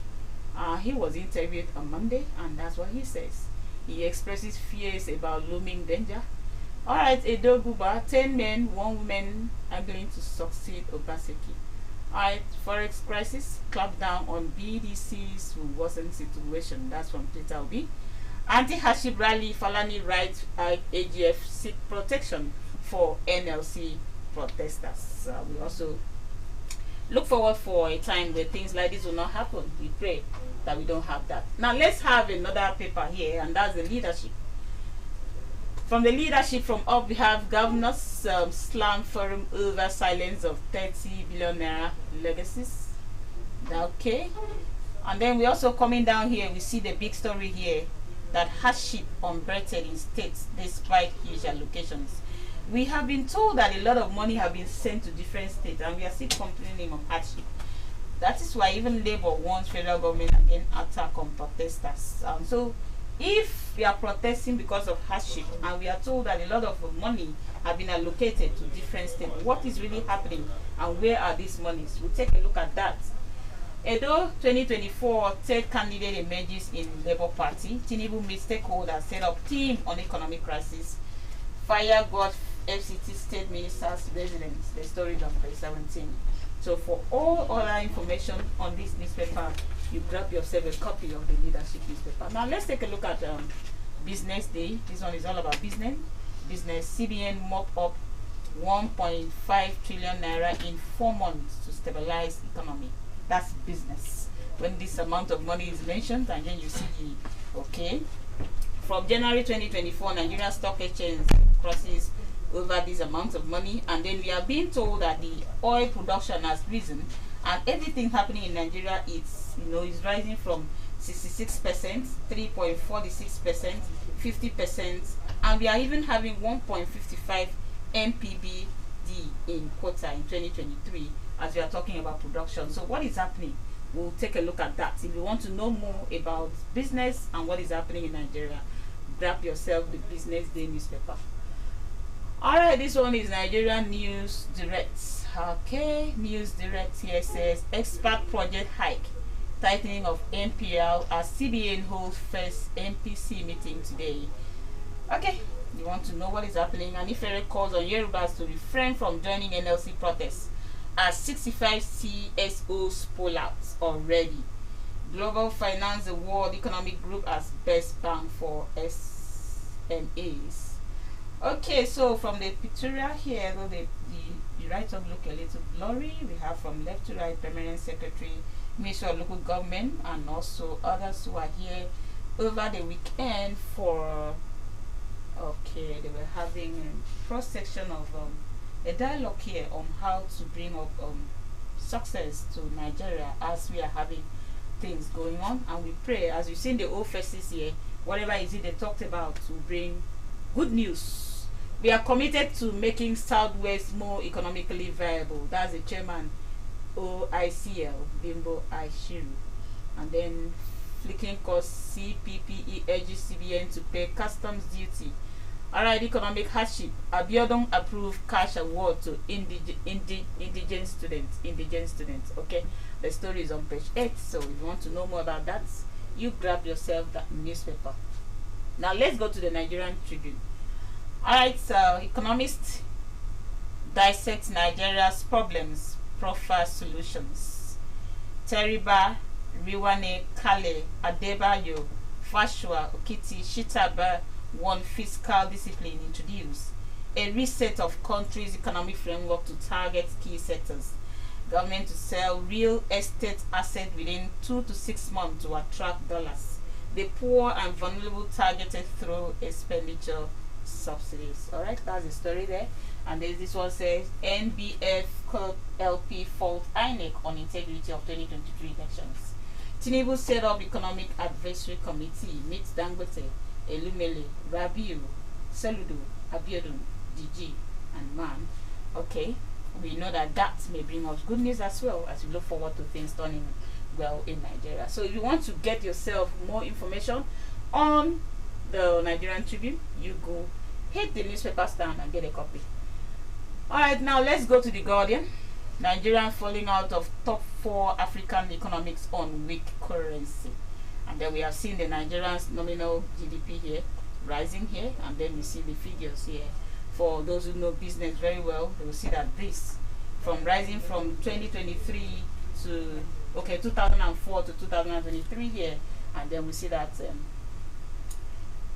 S1: He was interviewed on Monday, and that's what he says. He expresses fears about looming danger. Alright, Edo Guba, 10 men, 1 woman angling to succeed Obaseki. Alright, Forex crisis, clap down on BDC's who wasn't situation. That's from Peter Obi. Anti-hardship rally, Falani right, AGF seek protection for NLC protesters. We also look forward for a time where things like this will not happen. We pray that we don't have that. Now let's have another paper here, and that's the leadership. From the leadership from up, we have governors slam forum over silence of 30 billion naira legacies. Okay. And then we also coming down here, we see the big story here that hardship unbreaded in states despite huge allocations. We have been told that a lot of money have been sent to different states and we are still complaining of hardship. That is why even Labour wants federal government again attack on protesters. So if we are protesting because of hardship and we are told that a lot of money have been allocated to different states, what is really happening and where are these monies? We'll take a look at that. Edo 2024 third candidate emerges in Labour Party. Tinubu meets stakeholders, set up team on economic crisis. Fire got FCT state minister's residence. The story is on page 17. So for all other information on this newspaper, you grab yourself a copy of the leadership newspaper. Now let's take a look at Business Day. This one is all about business. CBN mop up 1.5 trillion naira in 4 months to stabilize economy. That's business. When this amount of money is mentioned, and then you see the okay. From January 2024, Nigeria Stock Exchange crosses over this amount of money, and then we are being told that the oil production has risen, and everything happening in Nigeria is rising from 66%, 3.46%, 50%, and we are even having 1.55 MPBD in quota in 2023 as we are talking about production. So what is happening? We'll take a look at that. If you want to know more about business and what is happening in Nigeria, grab yourself the Business Day newspaper. Alright, this one is Nigerian News Direct. Okay, News Direct here says expert project hike, tightening of NPL as CBN holds first MPC meeting today. Okay, you want to know what is happening, and if Eric calls on Yorubas to refrain from joining NLC protests as 65 CSOs pull out already. Global Finance, the World Economic Group as best bank for SMEs. Okay, so from the pictorial here, though the write-up look a little blurry, we have from left to right Permanent Secretary, Ministry of Local Government, and also others who are here over the weekend for, okay, they were having a cross-section of a dialogue here on how to bring up success to Nigeria as we are having things going on, and we pray, as you've seen the old faces here, whatever is it they talked about, to bring good news. We are committed to making Southwest more economically viable. That's the chairman, OICL, Bimbo Aishiru. And then flicking cost CPPE urges CBN to pay customs duty. Alright, economic hardship. Abiodun approved cash award to indigent students. Okay, the story is on page 8. So if you want to know more about that, you grab yourself that newspaper. Now let's go to the Nigerian Tribune. Alright, so economists dissect Nigeria's problems, proffer solutions. Teriba, Riwane, Kale, Adebayo, Fashua, Okiti, Shitaba want fiscal discipline introduced. A reset of country's economic framework to target key sectors. Government to sell real estate assets within 2 to 6 months to attract dollars. The poor and vulnerable targeted through expenditure subsidies. Alright, that's the story there. And there's this one says NBF LP fault INEC on integrity of 2023 elections. Tinubu set up economic advisory committee, meets Dangote, Elumele, Rabiu, Saludo, Abiodun, DG, and Man. Okay, we know that may bring us good news as well as we look forward to things turning well in Nigeria. So if you want to get yourself more information on the Nigerian Tribune, you go hit the newspaper stand and get a copy. Alright, now let's go to the Guardian. Nigeria falling out of top 4 African economics on weak currency. And then we have seen the Nigerian's nominal GDP here rising here, and then we see the figures here. For those who know business very well, they will see that this from rising from 2023 to 2004 to 2023 here, and then we see that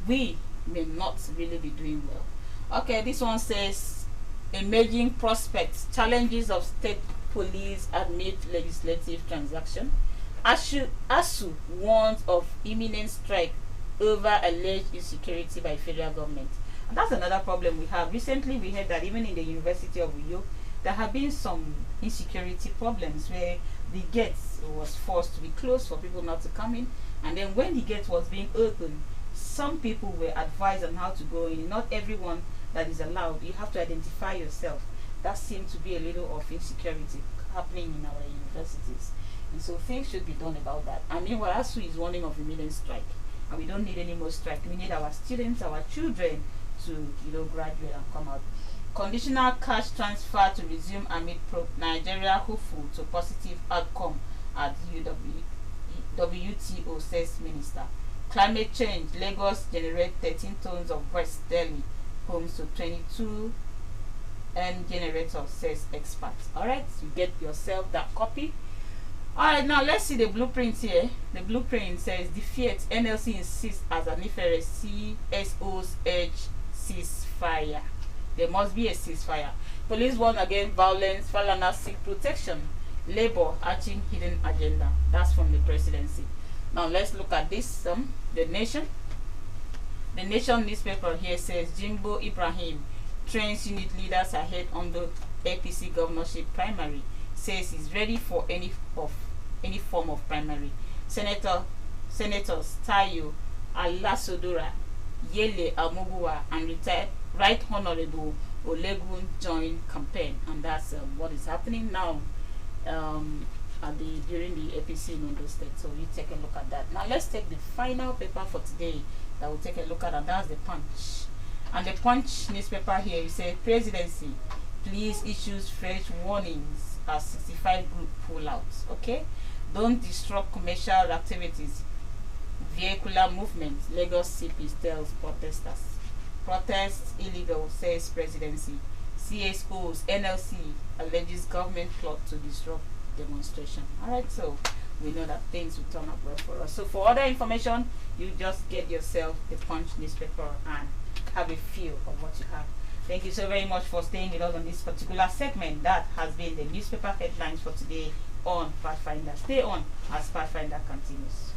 S1: we may not really be doing well. Okay, this one says emerging prospects, challenges of state police amid legislative transaction. ASU warns of imminent strike over alleged insecurity by federal government. And that's another problem we have. Recently we heard that even in the University of Uyo, there have been some insecurity problems where the gate was forced to be closed for people not to come in, and then when the gate was being opened, some people were advised on how to go in. Not everyone that is allowed. You have to identify yourself. That seems to be a little of insecurity happening in our universities, and so things should be done about that. And meanwhile, ASU is warning of imminent strike, and we don't need any more strike. We need our students, our children to graduate and come out. Conditional cash transfer to resume amid Nigeria hopeful to positive outcome at WTO, says Minister. Climate change. Lagos generate 13 tons of waste daily. Homes to 22 and generators, says experts. Alright, you get yourself that copy. Alright, now let's see the blueprint here. The blueprint says the Fiat NLC insists as an IFRS CSOs urge ceasefire. There must be a ceasefire. Police warn against violence, Falana seek protection. Labour arching hidden agenda. That's from the presidency. Now let's look at this. The Nation. The Nation newspaper here says Jimbo Ibrahim trains unit leaders ahead on the APC governorship primary. Says he's ready for any form of primary. Senators Tayo Alasodora, Yele Amogua, and retired Right Honorable Olegun join campaign, and that's what is happening now during the APC in Ondo State. So you take a look at that. Now let's take the final paper for today that we'll take a look at, and that's the Punch. And the Punch newspaper here, you say presidency please issues fresh warnings as 65 group pull out. Okay, don't disrupt commercial activities, vehicular movements. Lagos CP tells protesters. Protests illegal, says presidency. CSOs NLC alleges government plot to disrupt demonstration. Alright, so we know that things will turn up well for us. So for other information, you just get yourself the Punch newspaper and have a feel of what you have. Thank you so very much for staying with us on this particular segment. That has been the newspaper headlines for today on Pathfinder. Stay on as Pathfinder continues.